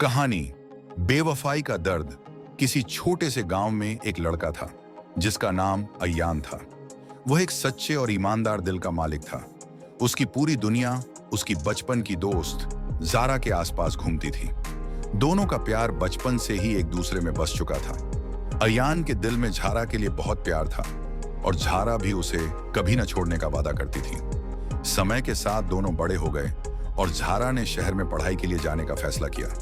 कहानी बेवफाई का दर्द। किसी छोटे से गांव में एक लड़का था जिसका नाम अय्यान था। वह एक सच्चे और ईमानदार दिल का मालिक था। उसकी पूरी दुनिया उसकी बचपन की दोस्त जारा के आसपास घूमती थी। दोनों का प्यार बचपन से ही एक दूसरे में बस चुका था। अय्यान के दिल में झारा के लिए बहुत प्यार था और झारा भी उसे कभी न छोड़ने का वादा करती थी। समय के साथ दोनों बड़े हो गए और झारा ने शहर में पढ़ाई के लिए जाने का फैसला किया।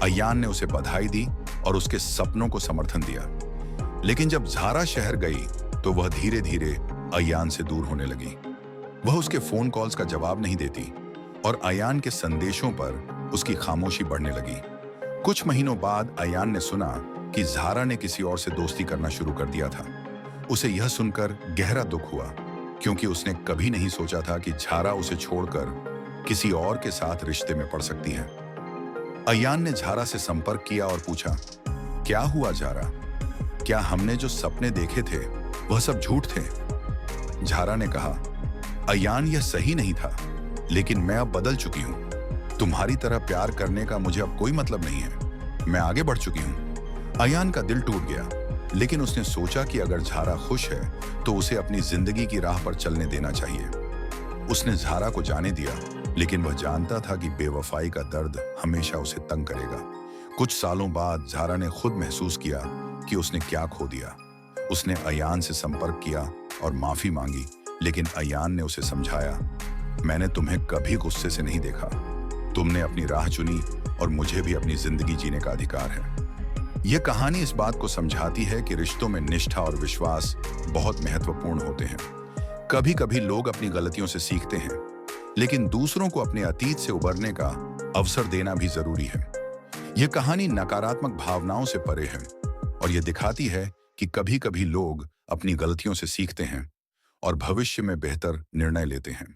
अय्यान ने उसे बधाई दी और उसके सपनों को समर्थन दिया। लेकिन जब झारा शहर गई तो वह धीरे धीरे अय्यान से दूर होने लगी। वह उसके फोन कॉल्स का जवाब नहीं देती और अय्यान के संदेशों पर उसकी खामोशी बढ़ने लगी। कुछ महीनों बाद अय्यान ने सुना कि झारा ने किसी और से दोस्ती करना शुरू कर दिया था। उसे यह सुनकर गहरा दुख हुआ, क्योंकि उसने कभी नहीं सोचा था कि झारा उसे छोड़कर किसी और के साथ रिश्ते में पड़ सकती है। अय्यान ने झारा से संपर्क किया और पूछा, क्या हुआ झारा? क्या हमने जो सपने देखे थे वह सब झूठ थे? झारा ने कहा, अय्यान, यह सही नहीं था, लेकिन मैं अब बदल चुकी हूं। तुम्हारी तरह प्यार करने का मुझे अब कोई मतलब नहीं है। मैं आगे बढ़ चुकी हूं। अय्यान का दिल टूट गया, लेकिन उसने सोचा कि अगर झारा खुश है तो उसे अपनी जिंदगी की राह पर चलने देना चाहिए। उसने झारा को जाने दिया, लेकिन वह जानता था कि बेवफाई का दर्द हमेशा उसे तंग करेगा। कुछ सालों बाद झारा ने खुद महसूस किया कि उसने क्या खो दिया। उसने अय्यान से संपर्क किया और माफी मांगी, लेकिन अय्यान ने उसे समझाया, मैंने तुम्हें कभी गुस्से से नहीं देखा। तुमने अपनी राह चुनी और मुझे भी अपनी जिंदगी जीने का अधिकार है। यह कहानी इस बात को समझाती है कि रिश्तों में निष्ठा और विश्वास बहुत महत्वपूर्ण होते हैं। कभी कभी लोग अपनी गलतियों से सीखते हैं, लेकिन दूसरों को अपने अतीत से उबरने का अवसर देना भी जरूरी है। यह कहानी नकारात्मक भावनाओं से परे है और यह दिखाती है कि कभी कभी लोग अपनी गलतियों से सीखते हैं और भविष्य में बेहतर निर्णय लेते हैं।